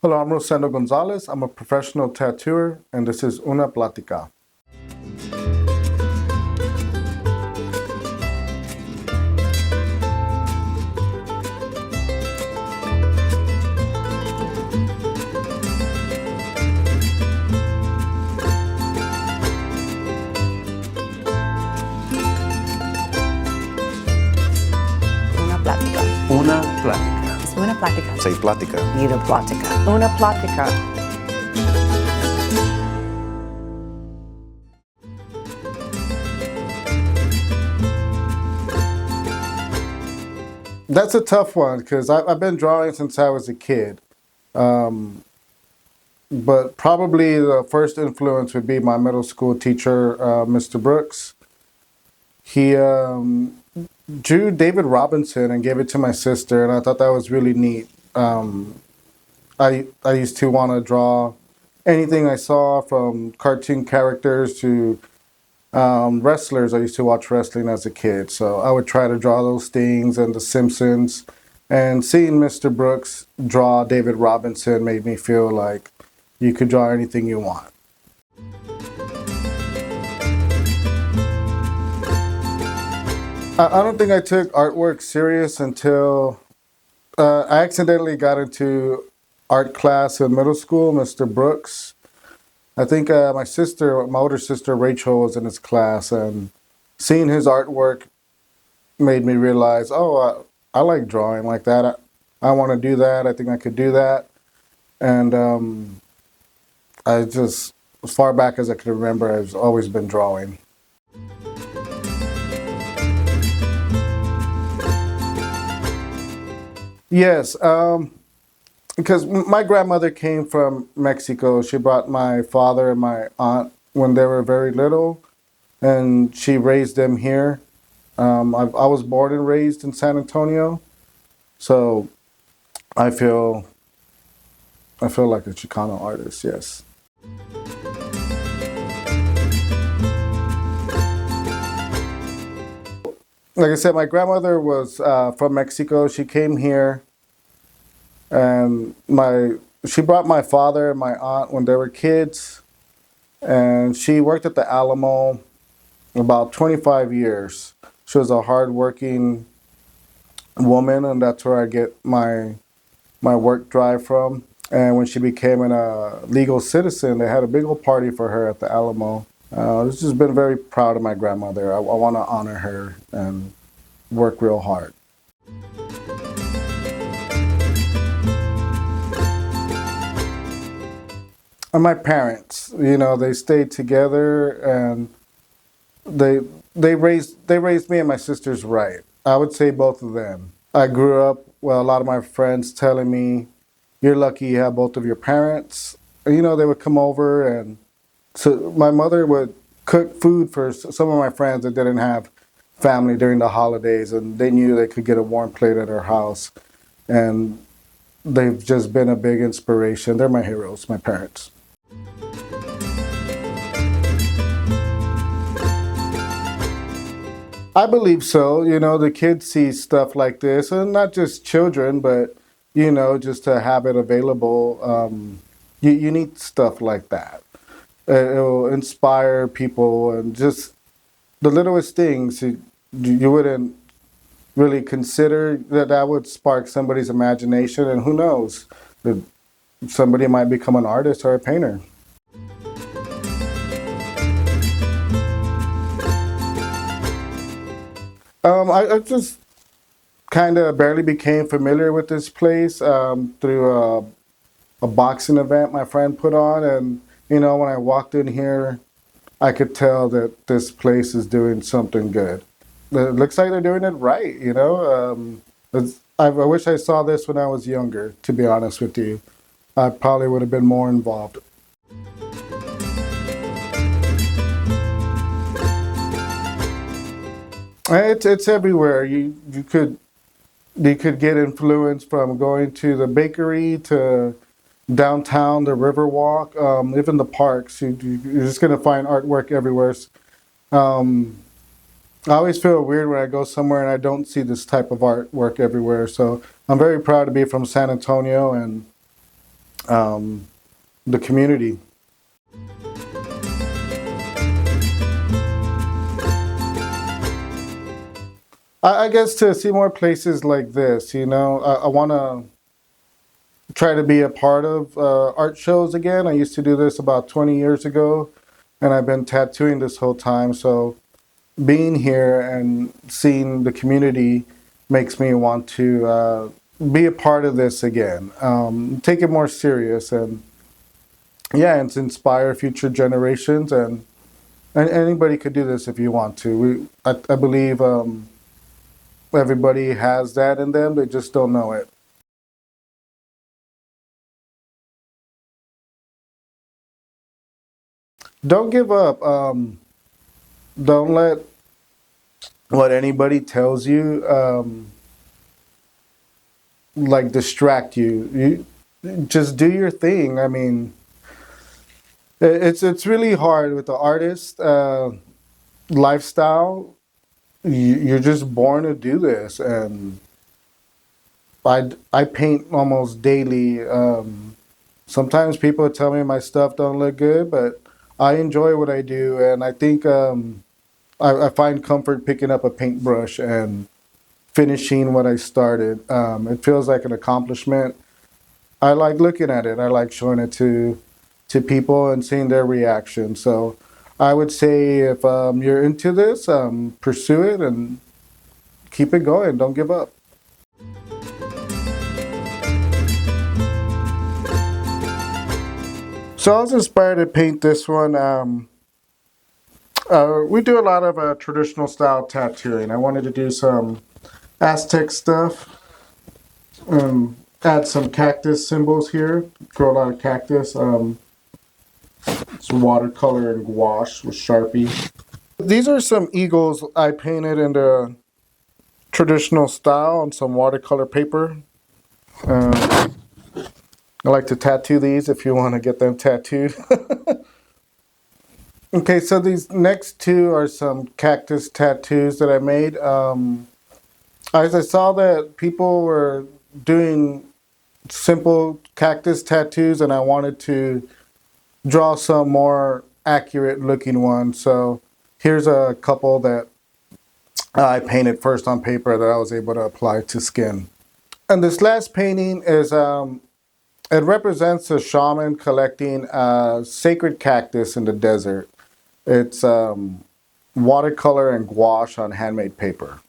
Hello, I'm Rosendo Gonzalez. I'm a professional tattooer, and this is Una Plática. Una Plática. Una Plática. Es una plática. Say Plática. Una Plática. Una Plática. That's a tough one because I've been drawing since I was a kid. But probably the first influence would be my middle school teacher, Mr. Brooks. He drew David Robinson and gave it to my sister, and I thought that was really neat. I used to want to draw anything I saw, from cartoon characters to wrestlers. I used to watch wrestling as a kid, so I would try to draw those things and The Simpsons. And seeing Mr. Brooks draw David Robinson made me feel like you could draw anything you want. I don't think I took artwork serious until I accidentally got into art class in middle school. Mr. Brooks, I think my older sister Rachel was in his class, and seeing his artwork made me realize, oh, I like drawing like that. I want to do that. I think I could do that. And I just, as far back as I could remember, I've always been drawing. Yes, because my grandmother came from Mexico. She brought my father and my aunt when they were very little, and she raised them here. I was born and raised in San Antonio, so I feel like a Chicano artist. Yes. Like I said, my grandmother was from Mexico. She came here, and she brought my father and my aunt when they were kids, and she worked at the Alamo about 25 years. She was a hardworking woman, and that's where I get my work drive from. And when she became a legal citizen, they had a big old party for her at the Alamo. I've just been very proud of my grandmother. I want to honor her and work real hard. And my parents, they stayed together, and they raised me and my sisters right. I would say both of them. I grew up, well, a lot of my friends telling me, "You're lucky you have both of your parents." And, they would come over, and so my mother would cook food for some of my friends that didn't have family during the holidays, and they knew they could get a warm plate at her house. And they've just been a big inspiration. They're my heroes, my parents. I believe so. The kids see stuff like this, and not just children, but, just to have it available. You need stuff like that. It will inspire people, and just the littlest things you wouldn't really consider that would spark somebody's imagination, and who knows, somebody might become an artist or a painter. I just kind of barely became familiar with this place through a boxing event my friend put on. And, when I walked in here, I could tell that this place is doing something good. It looks like they're doing it right, I wish I saw this when I was younger, to be honest with you. I probably would have been more involved. It's everywhere. You could get influence from going to the bakery to downtown, the Riverwalk, even the parks. You're just gonna find artwork everywhere. I always feel weird when I go somewhere and I don't see this type of artwork everywhere. So I'm very proud to be from San Antonio, and the community. I guess to see more places like this, I want to try to be a part of art shows again. I used to do this about 20 years ago, and I've been tattooing this whole time. So being here and seeing the community makes me want to be a part of this again. Take it more serious and yeah, and to inspire future generations. And anybody could do this if you want to. I believe everybody has that in them. They just don't know it. Don't give up. Don't let what anybody tells you like distract you. You just do your thing. I mean, it's really hard with the artist lifestyle. You're just born to do this, and I paint almost daily. Sometimes people tell me my stuff don't look good, but I enjoy what I do, and I think I find comfort picking up a paintbrush and finishing what I started. It feels like an accomplishment. I like looking at it. I like showing it to people and seeing their reaction. So I would say if you're into this, pursue it and keep it going. Don't give up. So I was inspired to paint this one. We do a lot of traditional style tattooing. I wanted to do some Aztec stuff. Add some cactus symbols here. Grow a lot of cactus. It's watercolor and gouache with Sharpie. These are some eagles I painted in the traditional style on some watercolor paper. I like to tattoo these if you want to get them tattooed. Okay, so these next two are some cactus tattoos that I made. As I saw that people were doing simple cactus tattoos, and I wanted to draw some more accurate looking ones. So here's a couple that I painted first on paper that I was able to apply to skin. And this last painting is it represents a shaman collecting a sacred cactus in the desert. It's watercolor and gouache on handmade paper.